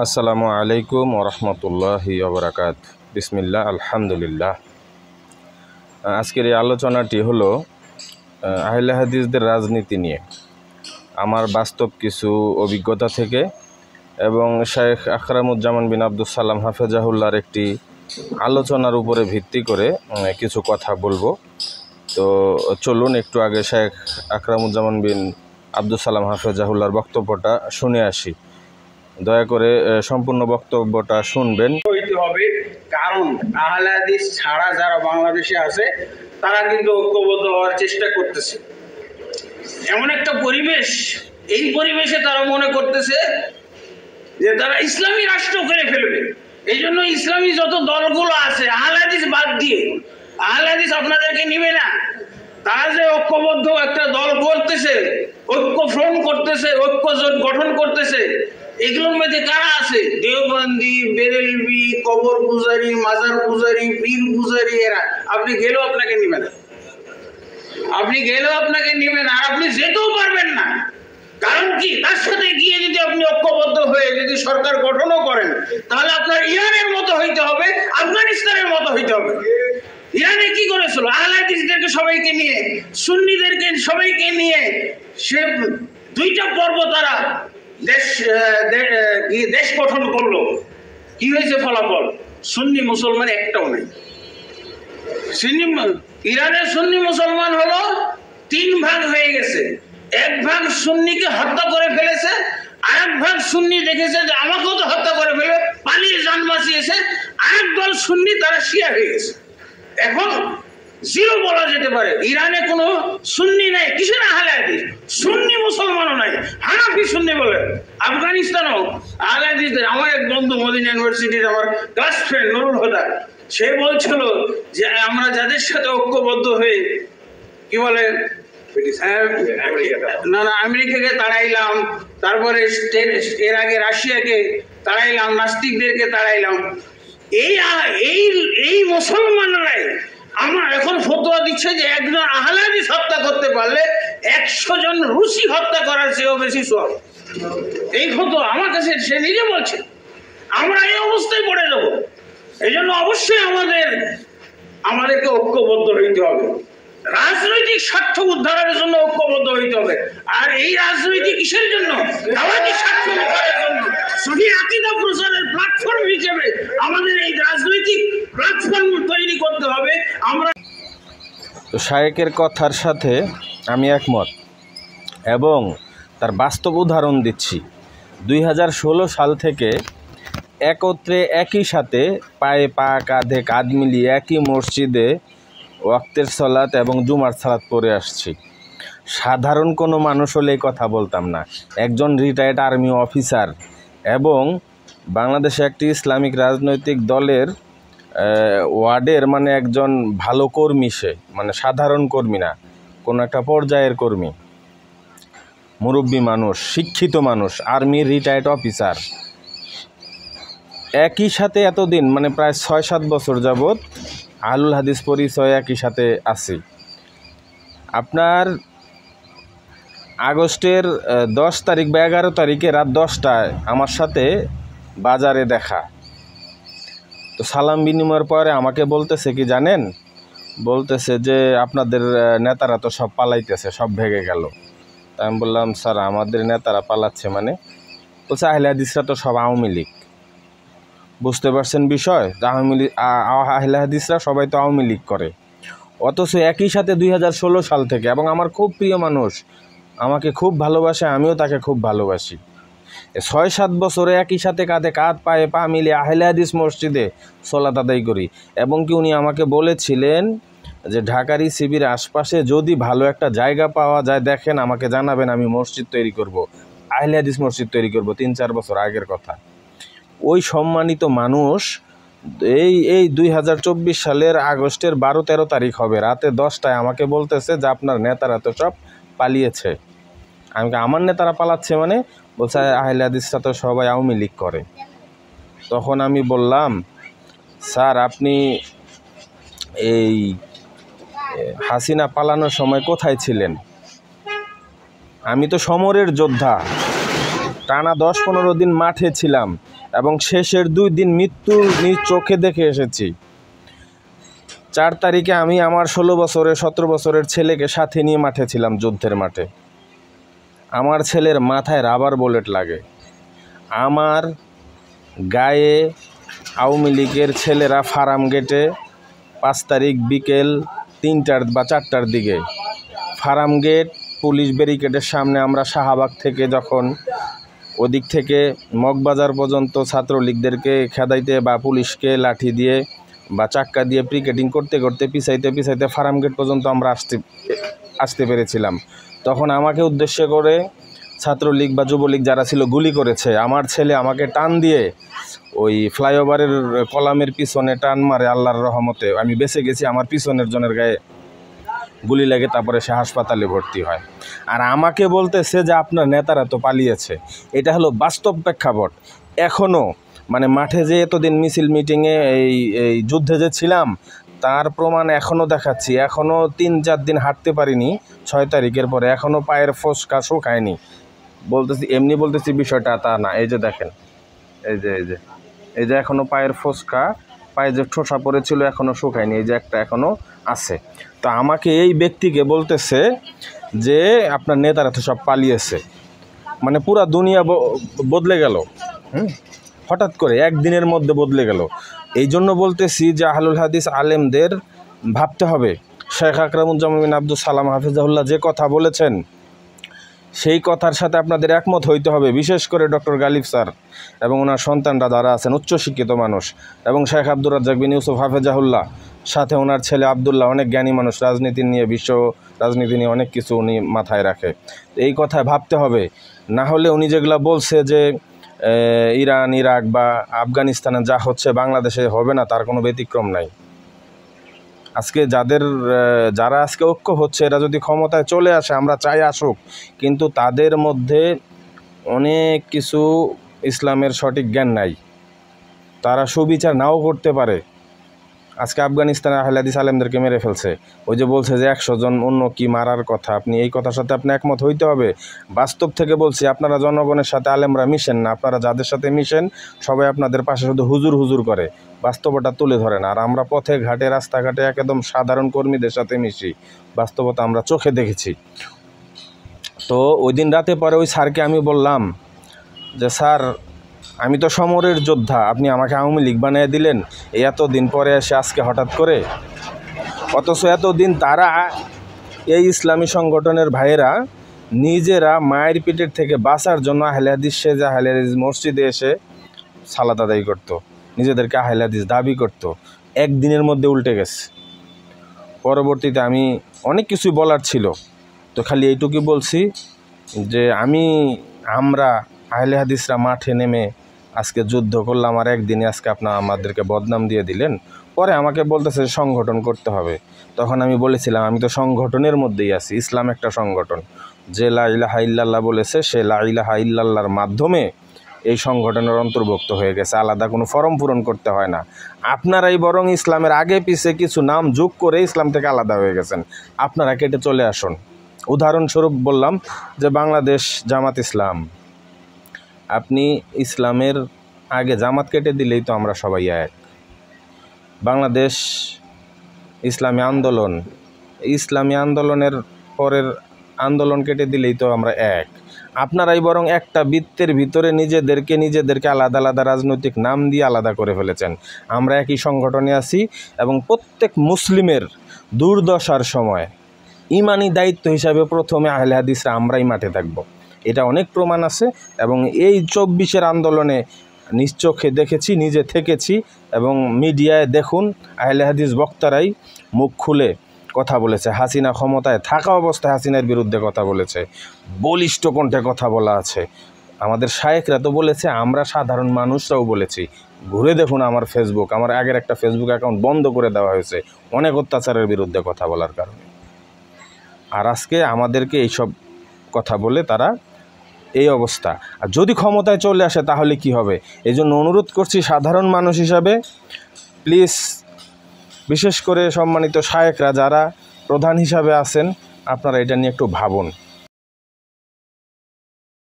আসসালামু আলাইকুম ওরহমতুল্লাহি ওবরাকাত। বিসমিল্লাহ, আলহামদুলিল্লাহ। আজকের এই আলোচনাটি হলো আহলে হাদিসদের রাজনীতি নিয়ে আমার বাস্তব কিছু অভিজ্ঞতা থেকে এবং শেখ আকরামুজ্জামান বিন আব্দুস সালাম হাফেজাহুল্লাহর একটি আলোচনার উপরে ভিত্তি করে কিছু কথা বলবো। তো চলুন একটু আগে শেখ আকরামুজ্জামান বিন আব্দুস সালাম হাফেজাহুল্লাহর বক্তব্যটা শুনে আসি। দয়া করে সম্পূর্ণ বক্তব্যটা শুনবেন। হইতে হবে, কারণ আহলে হাদিস ছাড়া যারা বাংলাদেশে আছে তারা কিন্তু ঐক্যবদ্ধ হওয়ার চেষ্টা করতেছে। এমন একটা পরিবেশ, এই পরিবেশে তারা মনে করতেছে যে তারা ইসলামী রাষ্ট্র করে ফেলবে। এই জন্য ইসলামী যত দলগুলো আছে আহলে হাদিস বাদ দিয়ে, আহলে হাদিস আপনাদেরকে নিবে না। তারা যে ঐক্যবদ্ধ একটা দল করতেছে, ঐক্য ফ্রন্ট করতেছে, ঐক্য জোট গঠন করতেছে, এগুলোর মধ্যে কারা আছে? দেওবন্দি, বেরেলভি, কবর পূজারি, মাজার পূজারি, পীর পূজারি। এরা আপনি গেলেও আপনাকে নিবে না, আপনি গেলেও আপনাকে নিবে না, আর আপনি যেতেও পারবেন না। কারণ কি? তার সাথে গিয়ে যদি আপনি ঐক্যবদ্ধ হয়ে যদি সরকার গঠনও করেন, তাহলে আপনার ইরানের মতো হইতে হবে, আফগানিস্তানের মতো হইতে হবে। ইরানে কি করেছিল? আহলে হাদিসদেরকে সবাইকে নিয়ে, সুন্নিদেরকে সবাইকে নিয়ে সে দুইটা পর্ব তারা দেশ গঠন করলো। কি হয়েছে ফলাফল? সুন্নি মুসলমান একটাও নেই। ইরানের সুন্নি মুসলমান হলো 3 ভাগ হয়ে গেছে। এক ভাগ সুন্নিকে হত্যা করে ফেলেছে, আরেক ভাগ সুন্নি দেখেছে যে আমাকেও তো হত্যা করে ফেলবে, পালিয়ে জান বাঁচিয়েছে। আরেক দল সুন্নি, তারা শিয়া হয়ে গেছে। এখন জিরো বলা যেতে পারে। ইরানে কোনো সুন্নি নাই, কিসের আহলে হাদিস? সুন্নি মুসলমানও নাই, হানাফি সুন্নি বলে। আফগানিস্তানও আহলে হাদিসদের। আমার এক বন্ধু মদিনা ইউনিভার্সিটির আমার ক্লাস ফ্রেন্ড নুরুল হুদা, সে বলছিল যে আমরা যাদের সাথে ঐক্যবদ্ধ হয়ে কি বলে না আমেরিকাকে তাড়াইলাম, তারপরে এর আগে রাশিয়াকে তাড়াইলাম, নাস্তিকদেরকে তাড়াইলাম, এই মুসলমানরাই আমার এখন ফতোয়া দিচ্ছে যে একজন আহলে হাদিস হত্যা করতে পারলে 100 জন রুশি হত্যা করার চেয়েও বেশি সওয়াব। এই ফতোয়া আমার কাছে, সে নিজে বলছে। আমরা এই অবস্থায় পড়ে যাব। এই জন্য অবশ্যই আমাদেরকে ঐক্যবদ্ধ হইতে হবে। রাজনৈতিক স্বার্থ উদ্ধারের জন্য ঐক্যবদ্ধ হইতে হবে। আর এই রাজনৈতিক কিসের জন্য? দাওয়াতি স্বার্থ উদ্ধারের জন্য। সহিহ আকীদা প্রচারের প্ল্যাটফর্ম হিসেবে আমাদের এই রাজনৈতিক প্ল্যাটফর্ম তৈরি করতে হবে। আমরা শায়েকের কথার সাথে আমি একমত এবং তার বাস্তব উদাহরণ দিচ্ছি। 2016 সাল থেকে একত্রে একই সাথে পায়ে পা কাঁধে কাঁধ মিলিয়ে একই মসজিদে ওয়াক্তের সালাত এবং জুমার সালাত পড়ে আসছি। সাধারণ কোনো মানুষ হলে এই কথা বলতাম না। একজন রিটায়ার্ড আর্মি অফিসার এবং বাংলাদেশে একটি ইসলামিক রাজনৈতিক দলের ওয়ার্ডের মানে একজন ভালো কর্মী, সে মানে সাধারণ কর্মী না, কোনো একটা পর্যায়ের কর্মী, মুরব্বী মানুষ, শিক্ষিত মানুষ, আর্মির রিটায়ার্ড অফিসার, একই সাথে এতদিন মানে প্রায় 6-7 বছর যাবৎ আহলুল হাদিস পরিচয় একই সাথে আছি। আপনার আগস্টের 10 তারিখ বা 11 তারিখে রাত 10টায় আমার সাথে বাজারে দেখা। তো সালাম বিনিময়ের পরে আমাকে বলতেছে কি জানেন? বলতেছে যে আপনাদের নেতারা তো সব পালাইতেছে, সব ভেঙে গেল। তা আমি বললাম, স্যার আমাদের নেতারা পালাচ্ছে মানে? বলছে আহলে হাদিসরা তো সব আওয়ামী লীগ। বুঝতে পারছেন বিষয়? আহলে হাদিসরা সবাই তো আওয়ামী লীগ করে। অথচ একই সাথে 2016 সাল থেকে, এবং আমার খুব প্রিয় মানুষ, আমাকে খুব ভালোবাসে, আমিও তাকে খুব ভালোবাসি, 6-7 বছরে একই সাথে কাঁধে কাঁধ পায়ে পা মিলিয়ে আহলে হাদিস মসজিদে সালাত আদায় করি। এবং কি উনি আমাকে বলেছিলেন যে ঢাকার শিবির আশপাশে যদি ভালো একটা জায়গা পাওয়া যায় দেখেন, আমাকে জানাবেন, আমি মসজিদ তৈরি করব, আহলে হাদিস মসজিদ তৈরি করব। 3-4 বছর আগের কথা। ওই সম্মানিত মানুষ এই 2024 সালের আগস্টের 12-13 তারিখ হবে, রাতে 10টায় আমাকে বলতেছে যে আপনার নেতারা তো সব পালিয়েছে। আমি আমার নেতারা পালাচ্ছে মানে? বলছে আহলে হাদিসরা তো সবাই আওয়ামী লীগ করে। তখন আমি বললাম, স্যার আপনি এই হাসিনা পালানোর সময় কোথায় ছিলেন? আমি তো সমরের যোদ্ধা, টানা 10-15 দিন মাঠে ছিলাম, এবং শেষের 2 দিন মৃত্যু নিজ চোখে দেখে এসেছি। 4 তারিখে আমি আমার 16 বছরের 17 বছরের ছেলেকে সাথে নিয়ে মাঠে ছিলাম, যুদ্ধের মাঠে। আমার ছেলের মাথায় রাবার বুলেট লাগে। আমার গায়ে আওয়ামী লীগের ছেলেরা ফার্ম গেটে 5 তারিখ বিকেল 3টার বা 4টার দিকে ফার্ম গেট পুলিশ ব্যারিকেডের সামনে আমরা শাহবাগ থেকে যখন ওদিক থেকে মগবাজার পর্যন্ত ছাত্রলীগদেরকে খেদাইতে বা পুলিশকে লাঠি দিয়ে বা চাক্কা দিয়ে পিকেটিং করতে করতে পিছাইতে ফার্ম গেট পর্যন্ত আমরা আসতে পেরেছিলাম। তখন আমাকে উদ্দেশ্য করে ছাত্রলীগ বা যুবলীগ যারা ছিল গুলি করেছে। আমার ছেলে আমাকে টান দিয়ে ওই ফ্লাইওভারের কলামের পিছনে টান মারে, আল্লাহর রহমতে আমি বেঁচে গেছি। আমার পিছনের জনের গায়ে গুলি লাগে, তারপরে সে হাসপাতালে ভর্তি হয়। আর আমাকে বলতেছে যে আপনার নেতারা তো পালিয়েছে। এটা হলো বাস্তব প্রেক্ষাপট। এখনও মানে মাঠে যে এতদিন মিছিল মিটিংয়ে এই যুদ্ধে যে ছিলাম তার প্রমাণ এখনও দেখাচ্ছি। এখনও 3-4 দিন হাঁটতে পারিনি 6 তারিখের পরে, এখনও পায়ের ফোসকা শুকায়নি। বলতেছি এমনি বলতেছি বিষয়টা তা না। এই যে দেখেন, এই যে এখনও পায়ের ফোসকা, পায়ে যে ঠোসা পড়েছিল এখনও শুকায়নি, এই যে একটা এখনও আছে। তো আমাকে এই ব্যক্তিকে বলতেছে যে আপনার নেতারা তো সব পালিয়েছে। মানে পুরা দুনিয়া বদলে গেল, হঠাৎ করে একদিনের মধ্যে বদলে গেল। এই জন্য বলতেছি যে আহলুল হাদিস আলেমদের ভাবতে হবে। শেখ আকরামুজ্জামান বিন আব্দুস সালাম হাফিজাহুল্লাহ যে কথা বলেছেন সেই কথার সাথে আপনাদের একমত হইতে হবে। বিশেষ করে ডক্টর গালিব স্যার এবং ওনার সন্তানরা যারা আছেন উচ্চশিক্ষিত মানুষ, এবং শেখ আব্দুর রাজ্জাক বিন ইউসুফ হাফিজাহুল্লাহ, সাথে ওনার ছেলে আবদুল্লাহ অনেক জ্ঞানী মানুষ, রাজনীতি নিয়ে, বিশ্ব রাজনীতি নিয়ে অনেক কিছু উনি মাথায় রাখে। এই কথায় ভাবতে হবে। না হলে উনি যেগুলো বলছে যে ইরান, ইরাক বা আফগানিস্তানে যা হচ্ছে বাংলাদেশে হবে না, তার কোনো ব্যতিক্রম নাই। আজকে যারা আজকে ঐক্য হচ্ছে, এরা যদি ক্ষমতায় চলে আসে, আমরা চাই আসুক, কিন্তু তাদের মধ্যে অনেক কিছু ইসলামের সঠিক জ্ঞান নাই। তারা সুবিচার নাও করতে পারে। আজকে আফগানিস্তানে আহলে হাদিস আলেমদেরকে মেরে ফেলছে। ওই যে বলছে যে 100 জন অন্য কি মারার কথা, আপনি এই কথার সাথে আপনি একমত হইতে হবে। বাস্তব থেকে বলছি, আপনারা জনগণের সাথে আলেমরা মিশেন না। আপনারা যাদের সাথে মিশেন সবাই আপনাদের পাশে শুধু হুজুর হুজুর করে, বাস্তবতা তুলে ধরেন। আর আমরা পথে ঘাটে রাস্তাঘাটে একদম সাধারণ কর্মীদের সাথে মিশি, বাস্তবতা আমরা চোখে দেখেছি। তো ওই দিন রাতে পরে ওই স্যারকে আমি বললাম যে স্যার, আমি তো সমরের যোদ্ধা, আপনি আমাকে আওয়ামী লীগ বানিয়ে দিলেন এতদিন পরে এসে আজকে হঠাৎ করে। অথচ এতদিন তারা এই ইসলামী সংগঠনের ভাইয়েরা নিজেরা মায়ের পিঠের থেকে বাঁচার জন্য আহলে হাদিস সেজে আহলে হাদিস মসজিদে এসে সালাত আদায় করতো, নিজেদেরকে আহলে হাদিস দাবি করতো। একদিনের মধ্যে উল্টে গেছে। পরবর্তীতে আমি অনেক কিছুই বলার ছিল, তো খালি এইটুকুই বলছি যে আমরা আহলে হাদিসরা মাঠে নেমে আজকে যুদ্ধ করলাম, আর একদিনে আজকে আমাদেরকে বদনাম দিয়ে দিলেন। পরে আমাকে বলতেছে সংগঠন করতে হবে। তখন আমি বলেছিলাম আমি তো সংগঠনের মধ্যেই আছি। ইসলাম একটা সংগঠন। যে লা ইলাহা ইল্লাল্লাহ বলেছে সে লা ইলাহা ইল্লাল্লাহর মাধ্যমে এই সংগঠনের অন্তর্ভুক্ত হয়ে গেছে। আলাদা কোনো ফরম পূরণ করতে হয় না। আপনারাই বরং ইসলামের আগে পিছে কিছু নাম যোগ করে ইসলাম থেকে আলাদা হয়ে গেছেন। আপনারা কেটে চলে আসুন। উদাহরণস্বরূপ বললাম যে বাংলাদেশ জামাত ইসলাম, আপনি ইসলামের আগে জামাত কেটে দিলেই তো আমরা সবাই এক। বাংলাদেশ ইসলামী আন্দোলন, ইসলামী আন্দোলনের পরের আন্দোলন কেটে দিলেই তো আমরা এক। আপনারাই বরং একটা বৃত্তের ভিতরে নিজেদেরকে আলাদা আলাদা রাজনৈতিক নাম দিয়ে আলাদা করে ফেলেছেন। আমরা একই সংগঠনে আছি এবং প্রত্যেক মুসলিমের দুর্দশার সময় ইমানি দায়িত্ব হিসাবে প্রথমে আহলে হাদিসরা আমরাই মাঠে থাকব। এটা অনেক প্রমাণ আছে এবং এই 24-এর আন্দোলনে নিশ্চোখে দেখেছি, নিজে থেকেছি। এবং মিডিয়ায় দেখুন আহলে হাদিস বক্তারাই মুখ খুলে কথা বলেছে। হাসিনা ক্ষমতায় থাকা অবস্থায় হাসিনার বিরুদ্ধে কথা বলেছে, বলিষ্ঠ কণ্ঠে কথা বলা আছে। আমাদের শায়েখরা তো বলেছে, আমরা সাধারণ মানুষরাও বলেছি। ঘুরে দেখুন আমার ফেসবুক, আমার আগের একটা ফেসবুক অ্যাকাউন্ট বন্ধ করে দেওয়া হয়েছে অনেক অত্যাচারের বিরুদ্ধে কথা বলার কারণে। আর আজকে আমাদেরকে এইসব কথা বলে তারা এই অবস্থা। আর যদি ক্ষমতায় চলে আসে তাহলে কি হবে? এই জন্য অনুরোধ করছি সাধারণ মানুষ হিসাবে, প্লিজ, বিশেষ করে সম্মানিত শায়েখরা যারা প্রধান হিসাবে আছেন, আপনারা এটা নিয়ে একটু ভাবুন।